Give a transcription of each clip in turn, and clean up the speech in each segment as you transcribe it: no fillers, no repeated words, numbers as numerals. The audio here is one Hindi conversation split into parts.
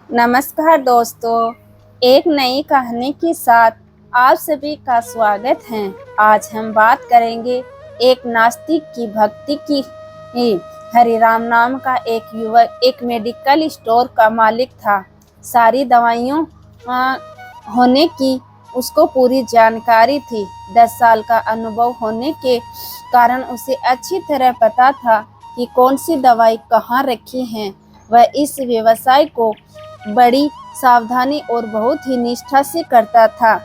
नमस्कार दोस्तों, एक नई कहानी के साथ आप सभी का स्वागत है। आज हम बात करेंगे एक नास्तिक की भक्ति की। हरिराम नाम का एक युवक एक मेडिकल स्टोर का मालिक था। सारी दवाइयों होने की उसको पूरी जानकारी थी। 10 साल का अनुभव होने के कारण उसे अच्छी तरह पता था कि कौन सी दवाई कहाँ रखी है। वह इस व्यवसाय को बड़ी सावधानी और बहुत ही निष्ठा से करता था।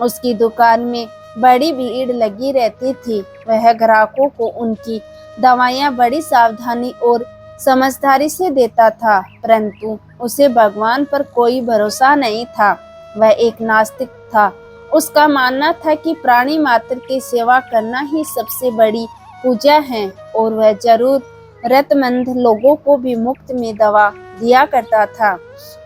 उसकी दुकान में बड़ी भीड़ लगी रहती थी। वह ग्राहकों को उनकी दवाइयाँ बड़ी सावधानी और समझदारी से देता था, परंतु उसे भगवान पर कोई भरोसा नहीं था। वह एक नास्तिक था। उसका मानना था कि प्राणी मात्र की सेवा करना ही सबसे बड़ी पूजा है और वह जरूरतमंद लोगों को भी मुफ्त में दवा दिया करता था।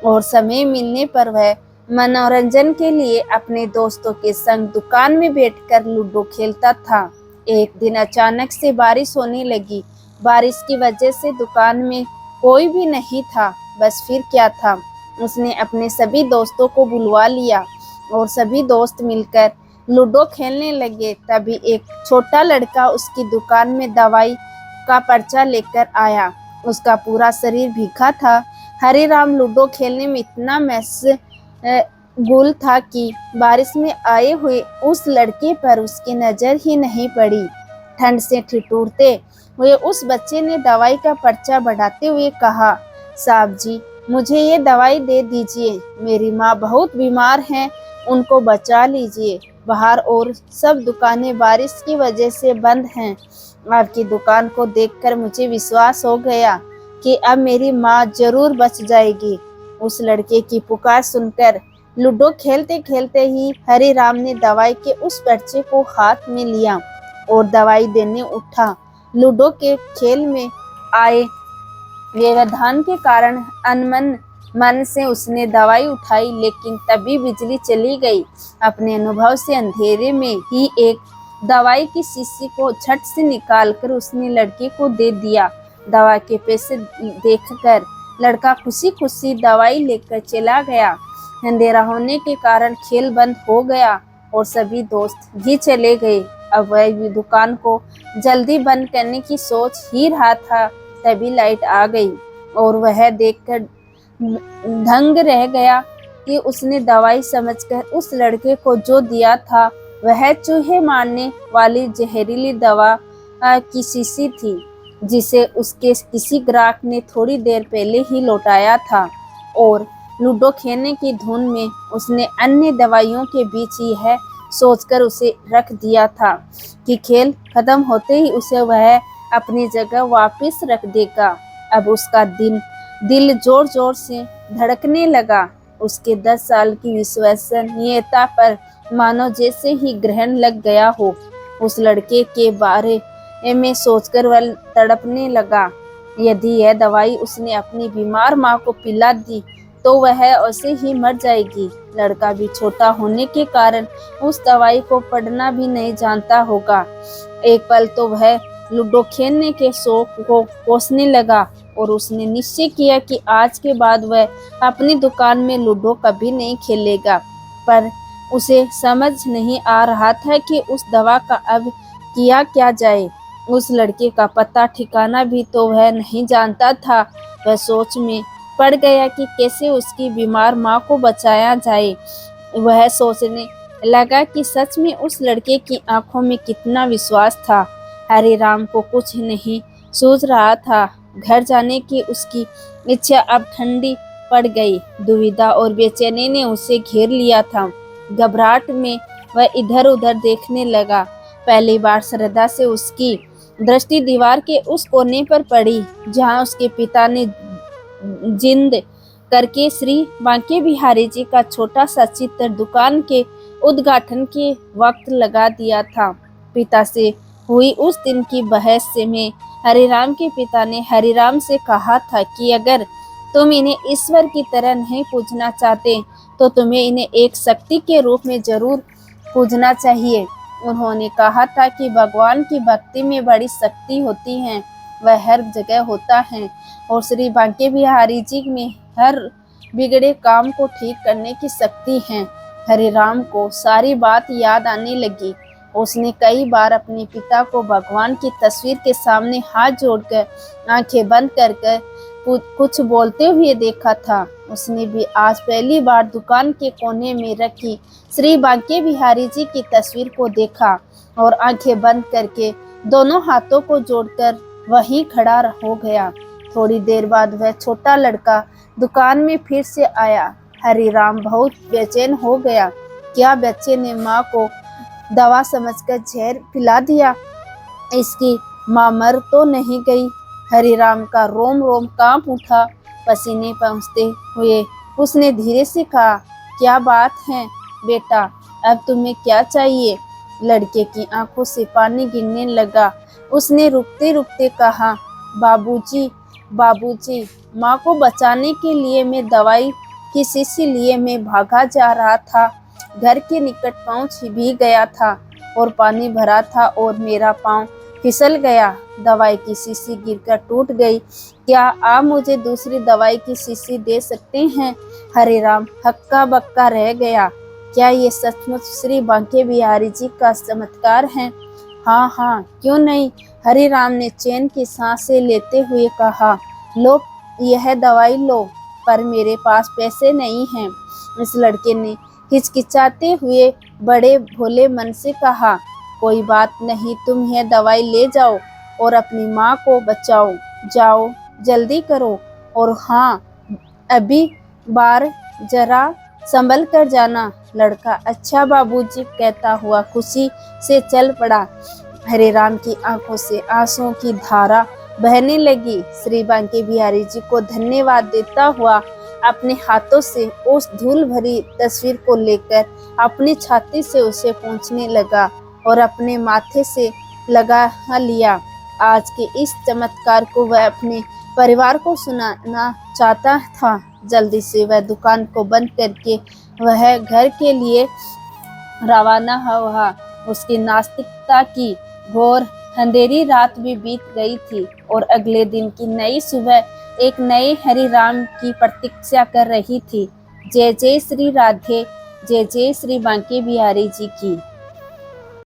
और समय मिलने पर वह मनोरंजन के लिए अपने दोस्तों के संग दुकान में बैठकर लूडो खेलता था। एक दिन अचानक से बारिश होने लगी। बारिश की वजह से दुकान में कोई भी नहीं था। बस फिर क्या था, उसने अपने सभी दोस्तों को बुलवा लिया और सभी दोस्त मिलकर लूडो खेलने लगे। तभी एक छोटा लड़का उसकी दुकान में दवाई का पर्चा लेकर आया। उसका पूरा शरीर भीगा था। हरिराम लूडो खेलने में इतना मशगूल था कि बारिश में आए हुए उस लड़के पर उसकी नजर ही नहीं पड़ी। ठंड से ठिठुरते हुए उस बच्चे ने दवाई का पर्चा बढ़ाते हुए कहा, साहब जी, मुझे ये दवाई दे दीजिए। मेरी माँ बहुत बीमार हैं, उनको बचा लीजिए। बाहर और सब दुकानें बारिश की वजह से बंद हैं। आपकी दुकान को देखकर मुझे विश्वास हो गया कि अब मेरी माँ जरूर बच जाएगी। उस लड़के की पुकार सुनकर लूडो खेलते खेलते ही हरिराम ने दवाई के उस पर्चे को हाथ में लिया और दवाई देने उठा। लूडो के खेल में आए व्यवधान के कारण अनमन मन से उसने दवाई उठाई, लेकिन तभी बिजली चली गई। अपने अनुभव से अंधेरे में ही एक दवाई की शीशी को झट से निकालकर उसने लड़के को दे दिया। दवा के पैसे देखकर लड़का खुशी खुशी दवाई लेकर चला गया। अंधेरा होने के कारण खेल बंद हो गया और सभी दोस्त भी चले गए। अब वह भी दुकान को जल्दी बंद करने की सोच ही रहा था, तभी लाइट आ गई और वह देखकर दंग रह गया कि उसने दवाई समझकर उस लड़के को जो दिया था वह चूहे मारने वाली जहरीली दवा की शीशी थी, जिसे उसके किसी ग्राहक ने थोड़ी देर पहले ही लौटाया था। और लूडो खेलने की धुन में उसने अन्य दवाइयों के बीच यह सोचकर उसे रख दिया था कि खेल खत्म होते ही उसे वह अपनी जगह वापस रख देगा। अब उसका दिल जोर जोर से धड़कने लगा। उसके 10 साल की विश्वसनीयता पर मानो जैसे ही ग्रहण लग गया हो। उस लड़के के बारे में सोचकर वह तड़पने लगा। यदि यह दवाई उसने अपनी बीमार माँ को पिला दी तो वह ऐसे ही मर जाएगी। लड़का भी छोटा होने के कारण उस दवाई को पढ़ना भी नहीं जानता होगा। एक पल तो वह लूडो खेलने के शौक को कोसने लगा और उसने निश्चय किया कि आज के बाद वह अपनी दुकान में लूडो कभी नहीं खेलेगा। पर उसे समझ नहीं आ रहा था कि उस दवा का अब किया क्या जाए। उस लड़के का पता ठिकाना भी तो वह नहीं जानता था। वह सोच में पड़ गया कि कैसे उसकी बीमार माँ को बचाया जाए। वह सोचने लगा कि सच में उस लड़के की आंखों में कितना विश्वास था। हरिराम को कुछ नहीं सूझ रहा था। घर जाने की उसकी इच्छा अब ठंडी पड़ गई। दुविधा और बेचैनी ने उसे घेर लिया था। घबराहट में वह इधर उधर देखने लगा। पहली बार श्रद्धा से उसकी दृष्टि दीवार के उस कोने पर पड़ी जहां उसके पिता ने जिंद करके श्री बांके बिहारी जी का छोटा सा चित्र दुकान के उद्घाटन के वक्त लगा दिया था। पिता से हुई उस दिन की बहस में हरिराम के पिता ने हरिराम से कहा था कि अगर तुम इन्हें ईश्वर की तरह नहीं पूजना चाहते तो तुम्हें इन्हें एक शक्ति के रूप में जरूर पूजना चाहिए। उन्होंने कहा था कि भगवान की भक्ति में बड़ी शक्ति होती है, वह हर जगह होता है और श्री बांके बिहारी जी में हर बिगड़े काम को ठीक करने की शक्ति है। हरिराम को सारी बात याद आने लगी। उसने कई बार अपने पिता को भगवान की तस्वीर के सामने हाथ जोड़कर आंखें बंद कर कुछ बोलते हुए देखा था। उसने भी आज पहली बार दुकान के कोने में रखी श्री बांके बिहारी जी की तस्वीर को देखा और आंखें बंद करके दोनों हाथों को जोड़कर वहीं खड़ा हो गया। थोड़ी देर बाद वह छोटा लड़का दुकान में फिर से आया। हरिराम बहुत बेचैन हो गया। क्या बच्चे ने माँ को दवा समझकर जहर पिला दिया? इसकी माँ मर तो नहीं गई? हरिराम का रोम रोम कांप उठा। पसीने पहुँचते हुए उसने धीरे से कहा, क्या बात है बेटा, अब तुम्हें क्या चाहिए? लड़के की आंखों से पानी गिरने लगा। उसने रुकते रुकते कहा, बाबूजी, बाबूजी, माँ को बचाने के लिए मैं दवाई की शीशी लिए मैं भागा जा रहा था। घर के निकट पहुंच भी गया था और पानी भरा था और मेरा पांव फिसल गया। दवाई की शीशी गिरकर टूट गई। क्या आप मुझे दूसरी दवाई की शीशी दे सकते हैं? हरिराम हक्का बक्का रह गया। क्या ये सचमुच श्री बांके बिहारी जी का चमत्कार है? हाँ हाँ, क्यों नहीं, हरिराम ने चैन की सांसें लेते हुए कहा। लो, यह दवाई लो, पर मेरे पास पैसे नहीं हैं। इस लड़के ने हिचकिचाते हुए बड़े भोले मन से कहा, कोई बात नहीं, तुम यह दवाई ले जाओ और अपनी माँ को बचाओ। जाओ, जल्दी करो, और हाँ, अभी बार जरा संभल कर जाना। लड़का अच्छा बाबूजी कहता हुआ खुशी से चल पड़ा। हरिराम की आंखों से आंसुओं की धारा बहने लगी। श्री बांके बिहारी जी को धन्यवाद देता हुआ अपने हाथों से उस धूल भरी तस्वीर को लेकर अपनी छाती से उसे पोंछने लगा और अपने माथे से लगा लिया। आज के इस चमत्कार को वह अपने परिवार को सुनाना चाहता था। जल्दी से वह दुकान को बंद करके वह घर के लिए रवाना हुआ। उसकी नास्तिकता की घोर अंधेरी रात भी बीत गई थी और अगले दिन की नई सुबह एक नए हरिराम की प्रतीक्षा कर रही थी। जय जय श्री राधे, जय जय श्री बांके बिहारी जी की।